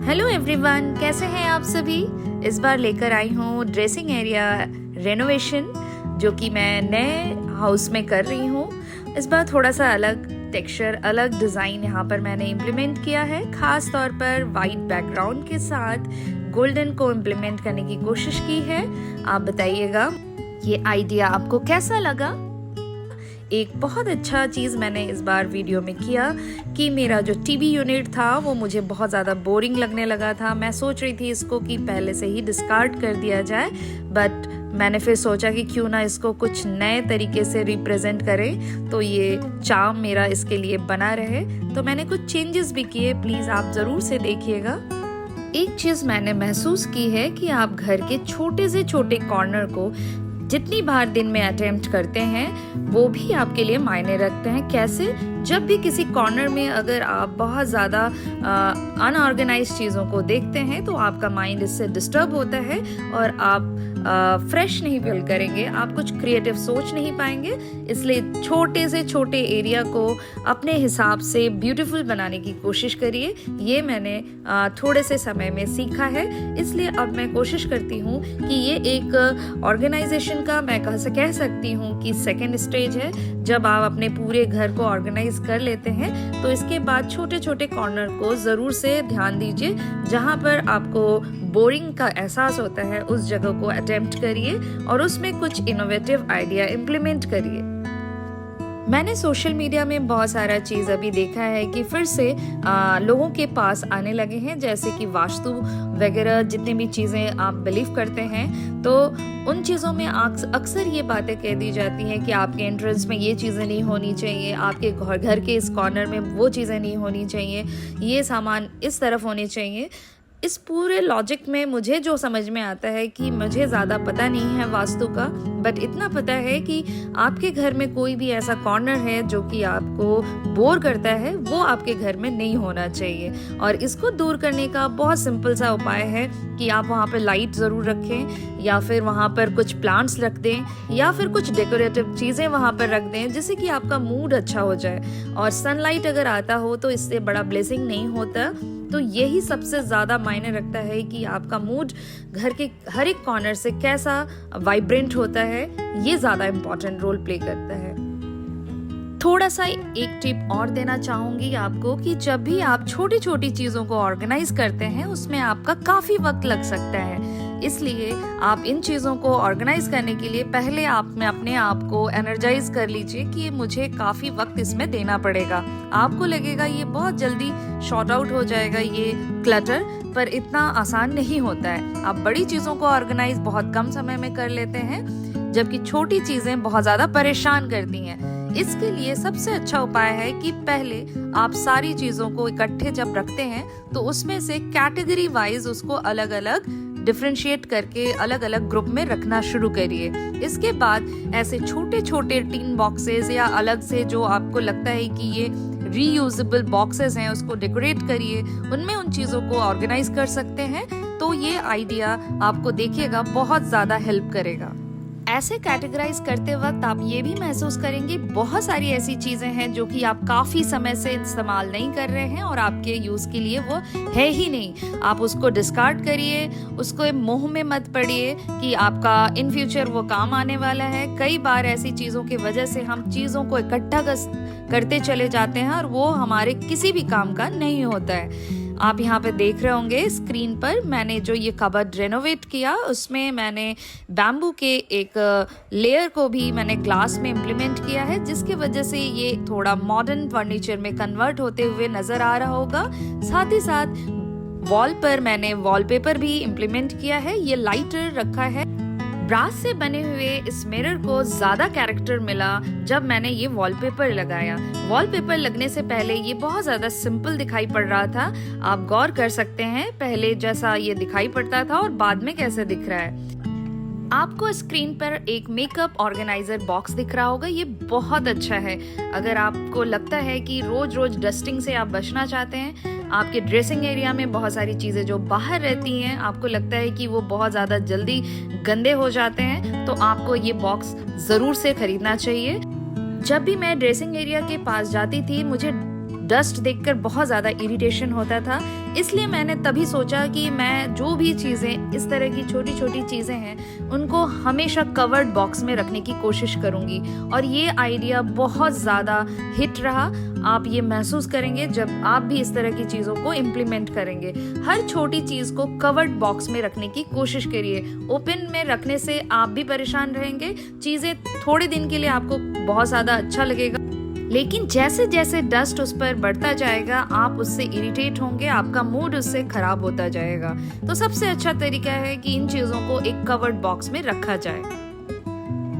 Hello everyone, कैसे हैं आप सभी। इस बार लेकर आई हूँ ड्रेसिंग एरिया रेनोवेशन, जो कि मैं नए हाउस में कर रही हूँ। इस बार थोड़ा सा अलग टेक्सचर, अलग डिज़ाइन यहाँ पर मैंने इम्प्लीमेंट किया है। ख़ास तौर पर वाइट बैकग्राउंड के साथ गोल्डन को इम्प्लीमेंट करने की कोशिश की है। आप बताइएगा ये आइडिया आपको कैसा लगा। एक बहुत अच्छा चीज़ मैंने इस बार वीडियो में किया कि मेरा जो टीवी यूनिट था वो मुझे बहुत ज़्यादा बोरिंग लगने लगा था। मैं सोच रही थी इसको कि पहले से ही डिस्कार्ड कर दिया जाए, बट मैंने फिर सोचा कि क्यों ना इसको कुछ नए तरीके से रिप्रेजेंट करें, तो ये चार्म मेरा इसके लिए बना रहे। तो मैंने कुछ चेंजेस भी किए, प्लीज़ आप ज़रूर से देखिएगा। एक चीज़ मैंने महसूस की है कि आप घर के छोटे से छोटे कॉर्नर को जितनी बार दिन में अटेम्प्ट करते हैं वो भी आपके लिए मायने रखते हैं। कैसे? जब भी किसी कॉर्नर में अगर आप बहुत ज़्यादा अनऑर्गेनाइज्ड चीज़ों को देखते हैं तो आपका माइंड इससे डिस्टर्ब होता है और आप फ्रेश नहीं फील करेंगे, आप कुछ क्रिएटिव सोच नहीं पाएंगे। इसलिए छोटे से छोटे एरिया को अपने हिसाब से ब्यूटीफुल बनाने की कोशिश करिए। ये मैंने थोड़े से समय में सीखा है, इसलिए अब मैं कोशिश करती हूँ कि ये एक ऑर्गेनाइजेशन का मैं कह सकती हूँ कि सेकेंड स्टेज है। जब आप अपने पूरे घर को ऑर्गेनाइज कर लेते हैं तो इसके बाद छोटे छोटे कॉर्नर को ज़रूर से ध्यान दीजिए। जहाँ पर आपको बोरिंग का एहसास होता है उस जगह को अटेम्प्ट करिए और उसमें कुछ इनोवेटिव आइडिया इम्प्लीमेंट करिए। मैंने सोशल मीडिया में बहुत सारा चीज़ अभी देखा है कि फिर से लोगों के पास आने लगे हैं, जैसे कि वास्तु वगैरह जितनी भी चीज़ें आप बिलीव करते हैं, तो उन चीज़ों में अक्सर ये बातें कह दी जाती हैं कि आपके एंट्रेंस में ये चीज़ें नहीं होनी चाहिए, आपके घर के इस कॉर्नर में वो चीज़ें नहीं होनी चाहिए, ये सामान इस तरफ होने चाहिए। इस पूरे लॉजिक में मुझे जो समझ में आता है कि मुझे ज़्यादा पता नहीं है वास्तु का, बट इतना पता है कि आपके घर में कोई भी ऐसा कॉर्नर है जो कि आपको बोर करता है, वो आपके घर में नहीं होना चाहिए। और इसको दूर करने का बहुत सिंपल सा उपाय है कि आप वहाँ पर लाइट ज़रूर रखें, या फिर वहाँ पर कुछ प्लांट्स रख दें, या फिर कुछ डेकोरेटिव चीज़ें वहाँ पर रख दें, जिससे कि आपका मूड अच्छा हो जाए। और सनलाइट अगर आता हो तो इससे बड़ा ब्लेसिंग नहीं होता। तो यही सबसे ज़्यादा मायने रखता है कि आपका मूड घर के हर एक कॉर्नर से कैसा वाइब्रेंट होता है, ये ज़्यादा इम्पोर्टेंट रोल प्ले करता है। थोड़ा सा एक टिप और देना चाहूँगी आपको कि जब भी आप छोटी छोटी चीज़ों को ऑर्गेनाइज करते हैं उसमें आपका काफ़ी वक्त लग सकता है। इसलिए आप इन चीज़ों को ऑर्गेनाइज करने के लिए पहले आप में अपने आप को एनर्जाइज कर लीजिए कि मुझे काफ़ी वक्त इसमें देना पड़ेगा। आपको लगेगा ये बहुत जल्दी शॉर्ट आउट हो जाएगा ये क्लटर, पर इतना आसान नहीं होता है। आप बड़ी चीज़ों को ऑर्गेनाइज बहुत कम समय में कर लेते हैं, जबकि छोटी चीज़ें बहुत ज़्यादा परेशान करती हैं। इसके लिए सबसे अच्छा उपाय है कि पहले आप सारी चीज़ों को इकट्ठे जब रखते हैं तो उसमें से कैटेगरी वाइज उसको अलग अलग डिफरेंशिएट करके अलग अलग ग्रुप में रखना शुरू करिए। इसके बाद ऐसे छोटे छोटे टिन बॉक्सेस या अलग से जो आपको लगता है कि ये रीयूजेबल बॉक्सेस हैं उसको डेकोरेट करिए, उनमें उन चीज़ों को ऑर्गेनाइज कर सकते हैं। तो ये आइडिया आपको देखिएगा बहुत ज़्यादा हेल्प करेगा। ऐसे कैटेगराइज करते वक्त आप ये भी महसूस करेंगे बहुत सारी ऐसी चीज़ें हैं जो कि आप काफ़ी समय से इस्तेमाल नहीं कर रहे हैं और आपके यूज़ के लिए वो है ही नहीं। आप उसको डिस्कार्ड करिए, उसको मोह में मत पड़िए कि आपका इन फ्यूचर वो काम आने वाला है। कई बार ऐसी चीज़ों की वजह से हम चीज़ों को इकट्ठा करते चले जाते हैं और वो हमारे किसी भी काम का नहीं होता है। आप यहाँ पे देख रहे होंगे स्क्रीन पर मैंने जो ये कबर्ड रेनोवेट किया, उसमें मैंने बैम्बू के एक लेयर को भी मैंने ग्लास में इम्प्लीमेंट किया है, जिसकी वजह से ये थोड़ा मॉडर्न फर्नीचर में कन्वर्ट होते हुए नज़र आ रहा होगा। साथ ही साथ वॉल पर मैंने वॉलपेपर भी इम्प्लीमेंट किया है। ये लाइटर रखा है। ब्रास से बने हुए इस मिरर को ज़्यादा कैरेक्टर मिला जब मैंने ये वॉलपेपर लगाया। वॉलपेपर लगने से पहले ये बहुत ज़्यादा सिंपल दिखाई पड़ रहा था। आप गौर कर सकते हैं पहले जैसा ये दिखाई पड़ता था और बाद में कैसे दिख रहा है। आपको स्क्रीन पर एक मेकअप ऑर्गेनाइजर बॉक्स दिख रहा होगा। ये बहुत अच्छा है। अगर आपको लगता है कि रोज रोज डस्टिंग से आप बचना चाहते हैं, आपके ड्रेसिंग एरिया में बहुत सारी चीज़ें जो बाहर रहती हैं आपको लगता है कि वो बहुत ज़्यादा जल्दी गंदे हो जाते हैं, तो आपको ये बॉक्स ज़रूर से खरीदना चाहिए। जब भी मैं ड्रेसिंग एरिया के पास जाती थी मुझे डस्ट देखकर बहुत ज़्यादा इरिटेशन होता था, इसलिए मैंने तभी सोचा कि मैं जो भी चीज़ें इस तरह की छोटी छोटी चीज़ें हैं उनको हमेशा कवर्ड बॉक्स में रखने की कोशिश करूँगी। और ये आइडिया बहुत ज़्यादा हिट रहा। आप ये महसूस करेंगे जब आप भी इस तरह की चीज़ों को इम्प्लीमेंट करेंगे। हर छोटी चीज़ को कवर्ड बॉक्स में रखने की कोशिश करिए। ओपन में रखने से आप भी परेशान रहेंगे, चीज़ें थोड़े दिन के लिए आपको बहुत ज़्यादा अच्छा लगेगा, लेकिन जैसे जैसे डस्ट उस पर बढ़ता जाएगा आप उससे इरिटेट होंगे, आपका मूड उससे खराब होता जाएगा। तो सबसे अच्छा तरीका है कि इन चीज़ों को एक कवर्ड बॉक्स में रखा जाए।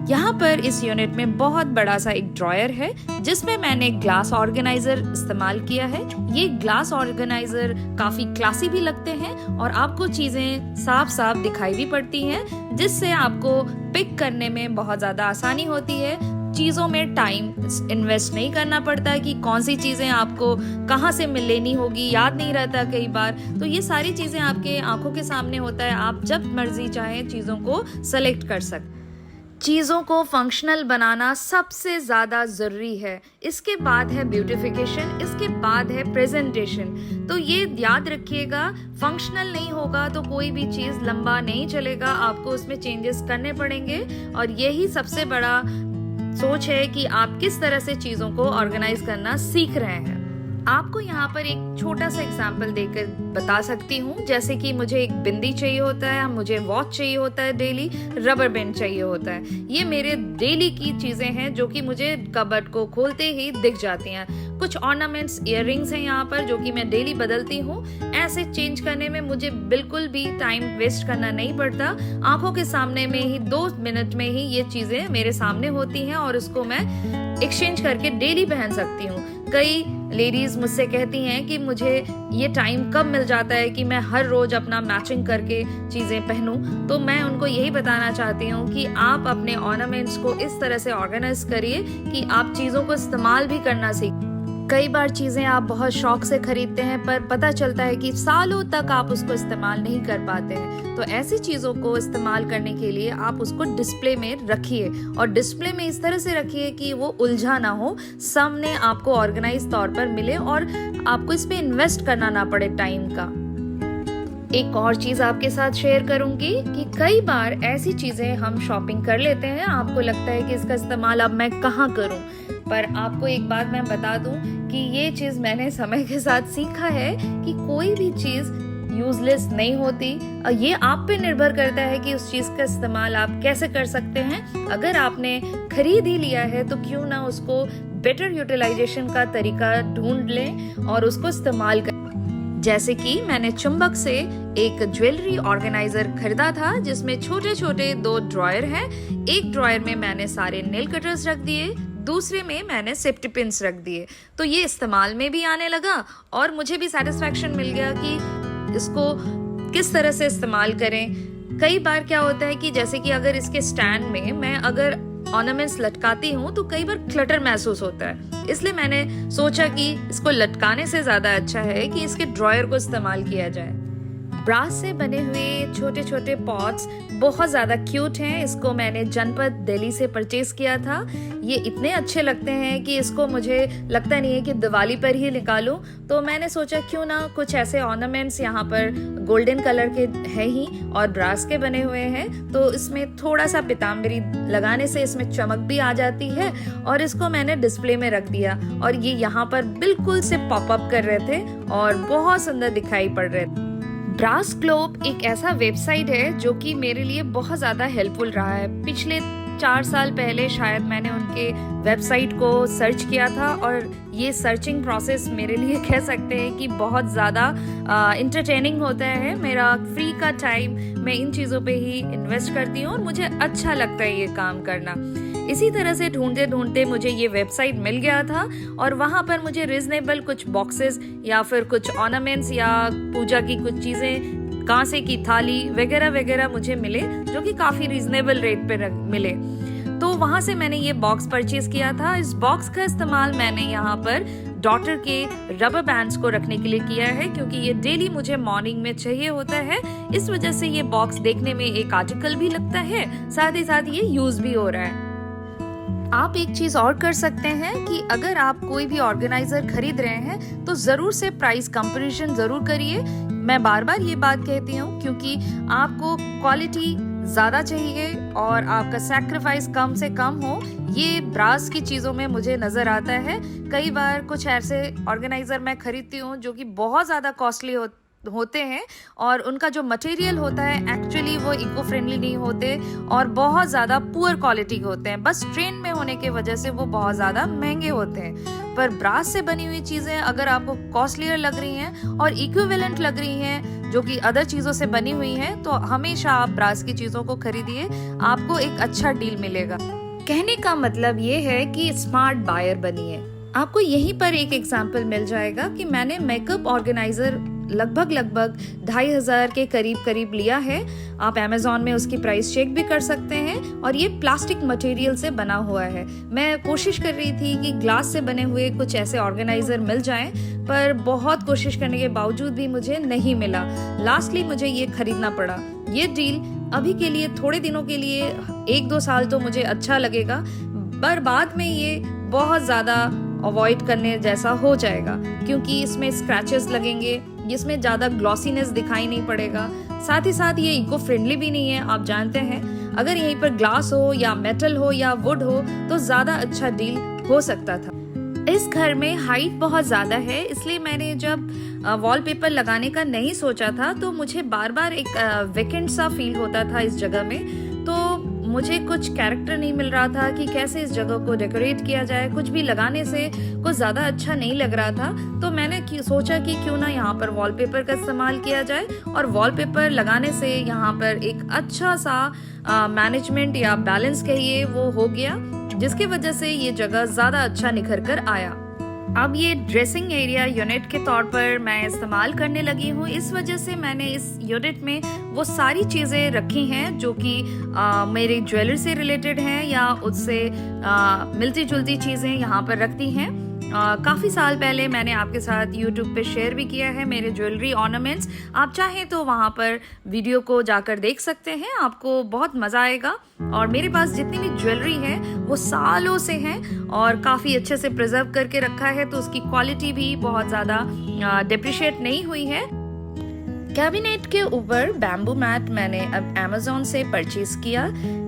यहाँ पर इस यूनिट में बहुत बड़ा सा एक ड्रॉयर है जिसमें मैंने ग्लास ऑर्गेनाइजर इस्तेमाल किया है। ये ग्लास ऑर्गेनाइजर काफी क्लासी भी लगते हैं और आपको चीजें साफ साफ दिखाई भी पड़ती हैं, जिससे आपको पिक करने में बहुत ज्यादा आसानी होती है। चीज़ों में टाइम इन्वेस्ट नहीं करना पड़ता कि कौन सी चीज़ें आपको कहाँ से लेनी होगी, याद नहीं रहता कई बार। तो ये सारी चीज़ें आपके आंखों के सामने होता है, आप जब मर्जी चाहें चीज़ों को सेलेक्ट कर सकते। चीज़ों को फंक्शनल बनाना सबसे ज़्यादा ज़रूरी है। इसके बाद है ब्यूटिफिकेशन, इसके बाद है प्रेजेंटेशन। तो ये याद रखिएगा, फंक्शनल नहीं होगा तो कोई भी चीज़ लंबा नहीं चलेगा, आपको उसमें चेंजेस करने पड़ेंगे। और यही सबसे बड़ा सोच है कि आप किस तरह से चीज़ों को ऑर्गेनाइज करना सीख रहे हैं। आपको यहाँ पर एक छोटा सा एग्जाम्पल देकर बता सकती हूँ। जैसे कि मुझे एक बिंदी चाहिए होता है, मुझे वॉच चाहिए होता है डेली, रबर बैंड चाहिए होता है। ये मेरे डेली की चीज़ें हैं जो कि मुझे कबर्ड को खोलते ही दिख जाती हैं। कुछ ऑर्नामेंट्स, इयररिंग्स हैं यहाँ पर जो कि मैं डेली बदलती हूँ। ऐसे चेंज करने में मुझे बिल्कुल भी टाइम वेस्ट करना नहीं पड़ता। आंखों के सामने में ही 2 मिनट में ही ये चीज़ें मेरे सामने होती हैं और उसको मैं एक्सचेंज करके डेली पहन सकती हूँ। कई लेडीज मुझसे कहती हैं कि मुझे ये टाइम कब मिल जाता है कि मैं हर रोज अपना मैचिंग करके चीज़ें पहनूं। तो मैं उनको यही बताना चाहती हूँ कि आप अपने ऑर्नामेंट्स को इस तरह से ऑर्गेनाइज करिए कि आप चीज़ों को इस्तेमाल भी करना सीखें। कई बार चीज़ें आप बहुत शौक से खरीदते हैं पर पता चलता है कि सालों तक आप उसको इस्तेमाल नहीं कर पाते हैं। तो ऐसी चीज़ों को इस्तेमाल करने के लिए आप उसको डिस्प्ले में रखिए, और डिस्प्ले में इस तरह से रखिए कि वो उलझा ना हो, सामने आपको ऑर्गेनाइज तौर पर मिले और आपको इस पे इन्वेस्ट करना ना पड़े टाइम का। एक और चीज़ आपके साथ शेयर करूंगी कि कई बार ऐसी चीज़ें हम शॉपिंग कर लेते हैं, आपको लगता है कि इसका इस्तेमाल अब मैं कहाँ करूं। पर आपको एक बात मैं बता दूं कि ये चीज़ मैंने समय के साथ सीखा है कि कोई भी चीज़ यूजलेस नहीं होती। ये आप पे निर्भर करता है कि उस चीज़ का इस्तेमाल आप कैसे कर सकते हैं। अगर आपने खरीद ही लिया है तो क्यों ना उसको बेटर यूटिलाइजेशन का तरीका ढूंढ लें और उसको इस्तेमाल करें। जैसे कि मैंने चुंबक से एक ज्वेलरी ऑर्गेनाइजर खरीदा था जिसमें छोटे छोटे 2 ड्रॉयर हैं। एक ड्रॉयर में मैंने सारे नेल कटर्स रख दिए, दूसरे में मैंने सेफ्टी पिन्स रख दिए। तो ये इस्तेमाल में भी आने लगा और मुझे भी सेटिस्फैक्शन मिल गया कि इसको किस तरह से इस्तेमाल करें। कई बार क्या होता है कि जैसे कि अगर इसके स्टैंड में मैं अगर ऑर्नामेंट्स लटकाती हूँ तो कई बार क्लटर महसूस होता है, इसलिए मैंने सोचा कि इसको लटकाने से ज्यादा अच्छा है कि इसके ड्रॉयर को इस्तेमाल किया जाए। ब्रास से बने हुए छोटे छोटे पॉट्स बहुत ज़्यादा क्यूट हैं। इसको मैंने जनपद दिल्ली से परचेज किया था। ये इतने अच्छे लगते हैं कि इसको मुझे लगता नहीं है कि दिवाली पर ही निकालूं। तो मैंने सोचा क्यों ना कुछ ऐसे ऑर्नामेंट्स, यहाँ पर गोल्डन कलर के हैं ही और ब्रास के बने हुए हैं, तो इसमें थोड़ा सा पीताम्बरी लगाने से इसमें चमक भी आ जाती है। और इसको मैंने डिस्प्ले में रख दिया और ये यहाँ पर बिल्कुल से पॉप अप कर रहे थे और बहुत सुंदर दिखाई पड़ रहे थे। ब्रास ग्लोब एक ऐसा वेबसाइट है जो कि मेरे लिए बहुत ज़्यादा हेल्पफुल रहा है। पिछले 4 साल पहले शायद मैंने उनके वेबसाइट को सर्च किया था और ये सर्चिंग प्रोसेस मेरे लिए कह सकते हैं कि बहुत ज़्यादा इंटरटेनिंग होता है। मेरा फ्री का टाइम मैं इन चीज़ों पे ही इन्वेस्ट करती हूँ और मुझे अच्छा लगता है ये काम करना। इसी तरह से ढूंढते ढूंढते मुझे ये वेबसाइट मिल गया था और वहाँ पर मुझे रिजनेबल कुछ बॉक्सेस या फिर कुछ ऑर्नामेंट्स या पूजा की कुछ चीज़ें, कांसे की थाली वगैरह वगैरह मुझे मिले जो कि काफ़ी रिजनेबल रेट पे मिले। तो वहाँ से मैंने ये बॉक्स परचेज किया था। इस बॉक्स का इस्तेमाल मैंने यहाँ पर डॉटर के रबर बैंड्स को रखने के लिए किया है क्योंकि ये डेली मुझे मॉर्निंग में चाहिए होता है। इस वजह से ये बॉक्स देखने में एक आर्टिकल भी लगता है, साथ ही साथ ये यूज भी हो रहा है। आप एक चीज़ और कर सकते हैं कि अगर आप कोई भी ऑर्गेनाइजर खरीद रहे हैं तो ज़रूर से प्राइस कंपैरिजन ज़रूर करिए। मैं बार बार ये बात कहती हूँ क्योंकि आपको क्वालिटी ज़्यादा चाहिए और आपका सैक्रिफाइस कम से कम हो, ये ब्रास की चीज़ों में मुझे नज़र आता है। कई बार कुछ ऐसे ऑर्गेनाइज़र मैं खरीदती हूँ जो कि बहुत ज़्यादा कॉस्टली होते हैं और उनका जो मटेरियल होता है एक्चुअली वो इको फ्रेंडली नहीं होते और बहुत ज़्यादा पुअर क्वालिटी के होते हैं। बस ट्रेंड में होने की वजह से वो बहुत ज़्यादा महंगे होते हैं। पर ब्रास से बनी हुई चीज़ें अगर आपको कॉस्टलियर लग रही हैं और इक्विवेलेंट लग रही हैं जो कि अदर चीज़ों से बनी हुई हैं, तो हमेशा आप ब्रास की चीज़ों को खरीदिए, आपको एक अच्छा डील मिलेगा। कहने का मतलब ये है कि स्मार्ट बायर बनिए। आपको यहीं पर एक एग्जाम्पल मिल जाएगा कि मैंने मेकअप ऑर्गेनाइजर लगभग 2500 के करीब लिया है। आप अमेज़ॉन में उसकी प्राइस चेक भी कर सकते हैं और ये प्लास्टिक मटेरियल से बना हुआ है। मैं कोशिश कर रही थी कि ग्लास से बने हुए कुछ ऐसे ऑर्गेनाइजर मिल जाएं, पर बहुत कोशिश करने के बावजूद भी मुझे नहीं मिला। लास्टली मुझे ये खरीदना पड़ा। ये डील अभी के लिए, थोड़े दिनों के लिए, 1-2 साल तो मुझे अच्छा लगेगा, पर बाद में ये बहुत ज़्यादा अवॉइड करने जैसा हो जाएगा क्योंकि इसमें स्क्रैचेस लगेंगे, जिसमें ज़्यादा ग्लॉसीनेस दिखाई नहीं पड़ेगा। साथ ही साथ ये इको फ्रेंडली भी नहीं है। आप जानते हैं अगर यहीं पर ग्लास हो या मेटल हो या वुड हो तो ज़्यादा अच्छा डील हो सकता था। इस घर में हाइट बहुत ज़्यादा है, इसलिए मैंने जब वॉलपेपर लगाने का नहीं सोचा था तो मुझे बार बार एक वेकेंट सा फील होता था इस जगह में। तो मुझे कुछ कैरेक्टर नहीं मिल रहा था कि कैसे इस जगह को डेकोरेट किया जाए। कुछ भी लगाने से कुछ ज़्यादा अच्छा नहीं लग रहा था, तो मैंने सोचा कि क्यों ना यहाँ पर वॉलपेपर का इस्तेमाल किया जाए और वॉलपेपर लगाने से यहाँ पर एक अच्छा सा मैनेजमेंट या बैलेंस कहिए वो हो गया, जिसकी वजह से ये जगह ज़्यादा अच्छा निखर कर आया। अब ये ड्रेसिंग एरिया यूनिट के तौर पर मैं इस्तेमाल करने लगी हूँ। इस वजह से मैंने इस यूनिट में वो सारी चीज़ें रखी हैं जो कि मेरी ज्वेलरी से रिलेटेड हैं या उससे मिलती जुलती चीज़ें यहाँ पर रखती हैं। काफ़ी साल पहले मैंने आपके साथ YouTube पे शेयर भी किया है मेरे ज्वेलरी ऑर्नामेंट्स। आप चाहें तो वहाँ पर वीडियो को जाकर देख सकते हैं, आपको बहुत मज़ा आएगा। और मेरे पास जितनी भी ज्वेलरी है वो सालों से हैं और काफ़ी अच्छे से प्रिजर्व करके रखा है, तो उसकी क्वालिटी भी बहुत ज़्यादा डिप्रिशिएट नहीं हुई है। कैबिनेट के ऊपर बैम्बू मैट मैंने अब अमेज़ॉन से परचेज किया।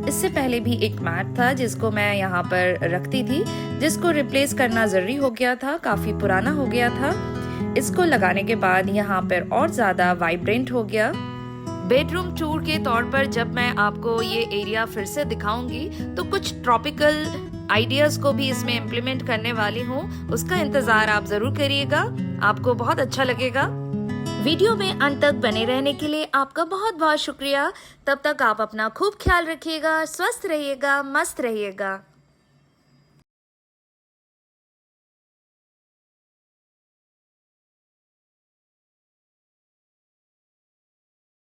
इससे पहले भी एक मैट था जिसको मैं यहाँ पर रखती थी, जिसको रिप्लेस करना ज़रूरी हो गया था, काफ़ी पुराना हो गया था। इसको लगाने के बाद यहाँ पर और ज़्यादा वाइब्रेंट हो गया। बेडरूम टूर के तौर पर जब मैं आपको ये एरिया फिर से दिखाऊंगी तो कुछ ट्रॉपिकल आइडियाज़ को भी इसमें इम्प्लीमेंट करने वाली हूँ, उसका इंतज़ार आप ज़रूर करिएगा, आपको बहुत अच्छा लगेगा। वीडियो में अंत तक बने रहने के लिए आपका बहुत बहुत शुक्रिया। तब तक आप अपना खूब ख्याल रखिएगा, स्वस्थ रहिएगा, मस्त रहिएगा।